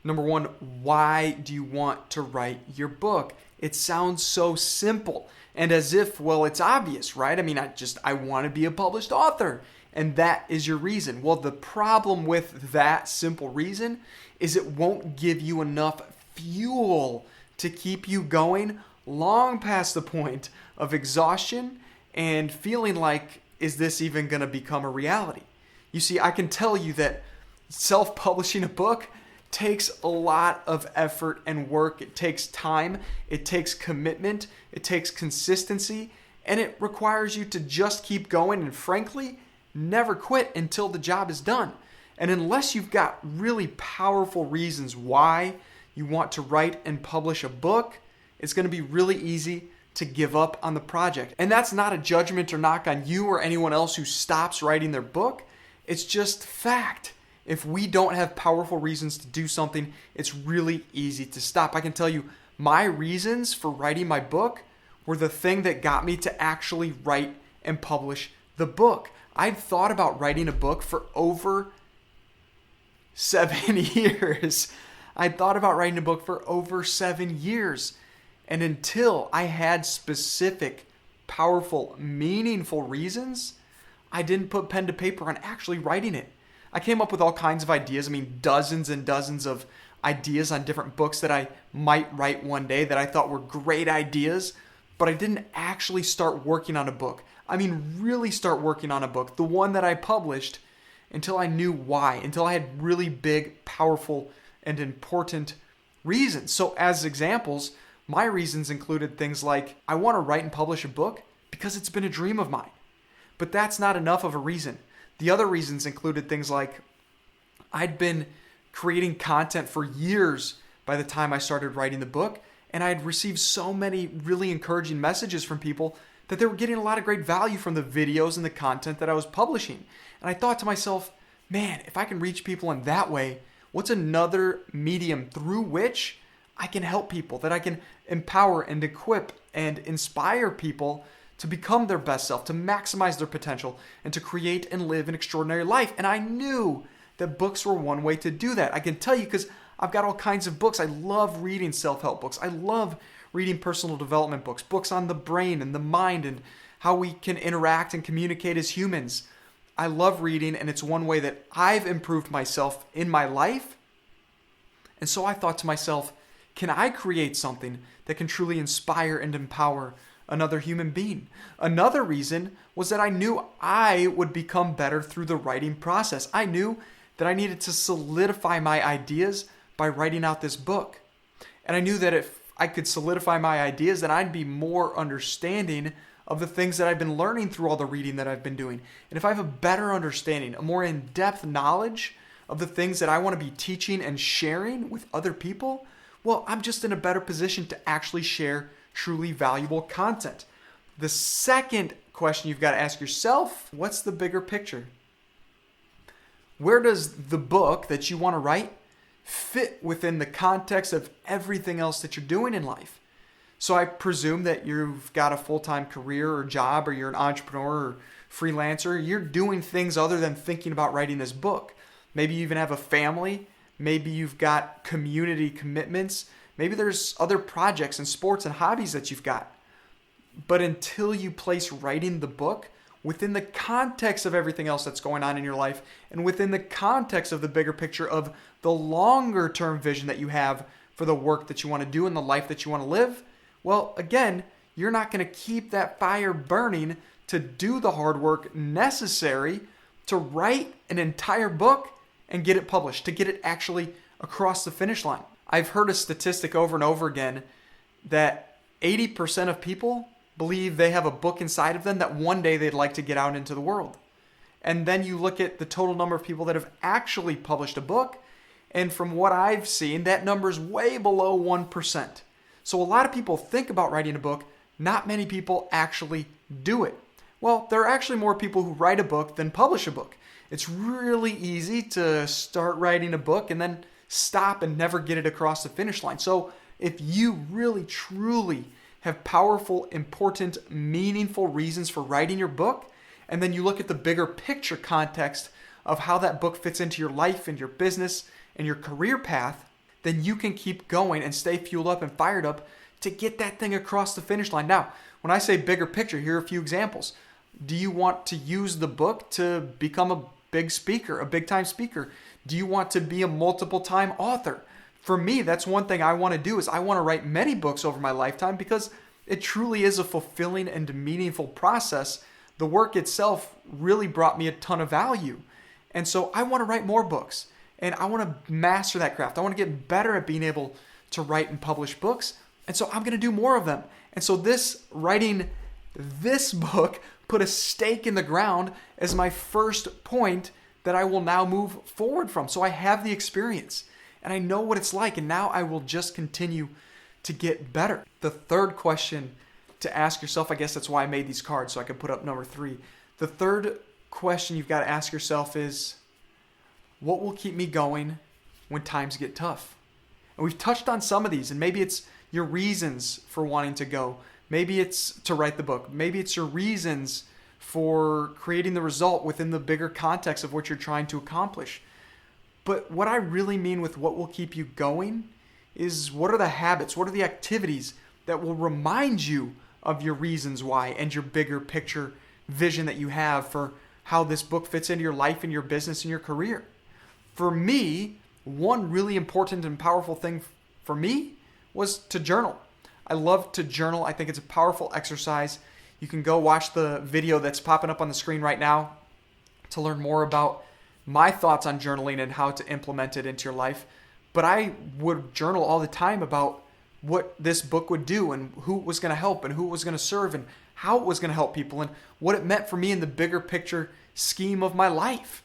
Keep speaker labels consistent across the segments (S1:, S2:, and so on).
S1: Number one, why do you want to write your book? It sounds so simple and as if, well, it's obvious, right? I mean, I want to be a published author, and that is your reason. Well, the problem with that simple reason is it won't give you enough fuel to keep you going long past the point of exhaustion and feeling like, is this even going to become a reality? You see, I can tell you that self-publishing a book takes a lot of effort and work. It takes time, it takes commitment, it takes consistency, and it requires you to just keep going and frankly, never quit until the job is done. And unless you've got really powerful reasons why you want to write and publish a book, it's going to be really easy to give up on the project. And that's not a judgment or knock on you or anyone else who stops writing their book. It's just fact. If we don't have powerful reasons to do something, it's really easy to stop. I can tell you, my reasons for writing my book were the thing that got me to actually write and publish the book. I'd thought about writing a book for over 7 years. I'd thought about writing a book for over 7 years. And until I had specific, powerful, meaningful reasons, I didn't put pen to paper on actually writing it. I came up with all kinds of ideas. I mean, dozens and dozens of ideas on different books that I might write one day that I thought were great ideas, but I didn't actually start working on a book. I mean, really start working on a book, the one that I published, until I knew why, until I had really big, powerful, and important reasons. So as examples, my reasons included things like, I want to write and publish a book because it's been a dream of mine. But that's not enough of a reason. The other reasons included things like I'd been creating content for years by the time I started writing the book, and I had received so many really encouraging messages from people that they were getting a lot of great value from the videos and the content that I was publishing. And I thought to myself, man, if I can reach people in that way, what's another medium through which I can help people, that I can empower and equip and inspire people to become their best self, to maximize their potential, and to create and live an extraordinary life. And I knew that books were one way to do that. I can tell you because I've got all kinds of books. I love reading self-help books. I love reading personal development books, books on the brain and the mind and how we can interact and communicate as humans. I love reading, and it's one way that I've improved myself in my life. And so I thought to myself, can I create something that can truly inspire and empower another human being? Another reason was that I knew I would become better through the writing process. I knew that I needed to solidify my ideas by writing out this book. And I knew that if I could solidify my ideas, then I'd be more understanding of the things that I've been learning through all the reading that I've been doing. And if I have a better understanding, a more in-depth knowledge of the things that I want to be teaching and sharing with other people, well, I'm just in a better position to actually share truly valuable content. The second question you've got to ask yourself, what's the bigger picture? Where does the book that you want to write fit within the context of everything else that you're doing in life? So I presume that you've got a full-time career or job, or you're an entrepreneur or freelancer. You're doing things other than thinking about writing this book. Maybe you even have a family. Maybe you've got community commitments. Maybe there's other projects and sports and hobbies that you've got. But until you place writing the book within the context of everything else that's going on in your life, and within the context of the bigger picture of the longer term vision that you have for the work that you want to do and the life that you want to live, well, again, you're not going to keep that fire burning to do the hard work necessary to write an entire book and get it published, to get it actually across the finish line. I've heard a statistic over and over again that 80% of people believe they have a book inside of them that one day they'd like to get out into the world. And then you look at the total number of people that have actually published a book, and from what I've seen, that number is way below 1%. So a lot of people think about writing a book, not many people actually do it. Well, there are actually more people who write a book than publish a book. It's really easy to start writing a book and then stop and never get it across the finish line. So if you really, truly have powerful, important, meaningful reasons for writing your book, and then you look at the bigger picture context of how that book fits into your life and your business and your career path, then you can keep going and stay fueled up and fired up to get that thing across the finish line. Now, when I say bigger picture, here are a few examples. Do you want to use the book to become a big speaker, a big time speaker? Do you want to be a multiple time author? For me, that's one thing I want to do, is I want to write many books over my lifetime, because it truly is a fulfilling and meaningful process. The work itself really brought me a ton of value. And so I want to write more books, and I want to master that craft. I want to get better at being able to write and publish books. And so I'm going to do more of them. And so writing this book put a stake in the ground as my first point that I will now move forward from. So I have the experience and I know what it's like, and now I will just continue to get better. The third question to ask yourself, I guess that's why I made these cards so I could put up number 3. The third question you've got to ask yourself is, what will keep me going when times get tough? And we've touched on some of these, and maybe it's your reasons for wanting to go. Maybe it's to write the book. Maybe it's your reasons for creating the result within the bigger context of what you're trying to accomplish. But what I really mean with what will keep you going is, what are the habits, what are the activities that will remind you of your reasons why and your bigger picture vision that you have for how this book fits into your life and your business and your career. For me, one really important and powerful thing for me was to journal. I love to journal. I think it's a powerful exercise. You can go watch the video that's popping up on the screen right now to learn more about my thoughts on journaling and how to implement it into your life. But I would journal all the time about what this book would do and who it was going to help and who it was going to serve and how it was going to help people and what it meant for me in the bigger picture scheme of my life.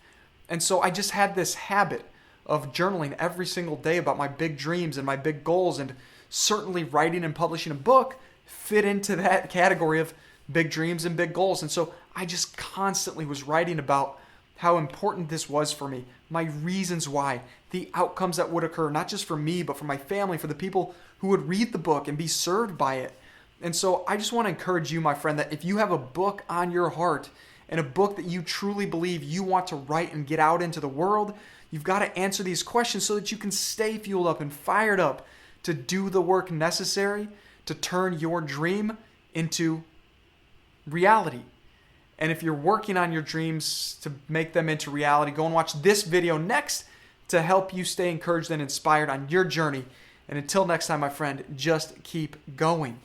S1: And so I just had this habit of journaling every single day about my big dreams and my big goals, and certainly writing and publishing a book fit into that category of big dreams and big goals. And so I just constantly was writing about how important this was for me, my reasons why, the outcomes that would occur, not just for me, but for my family, for the people who would read the book and be served by it. And so I just want to encourage you, my friend, that if you have a book on your heart and a book that you truly believe you want to write and get out into the world, you've got to answer these questions so that you can stay fueled up and fired up to do the work necessary to turn your dream into reality. And if you're working on your dreams to make them into reality, go and watch this video next to help you stay encouraged and inspired on your journey. And until next time, my friend, just keep going.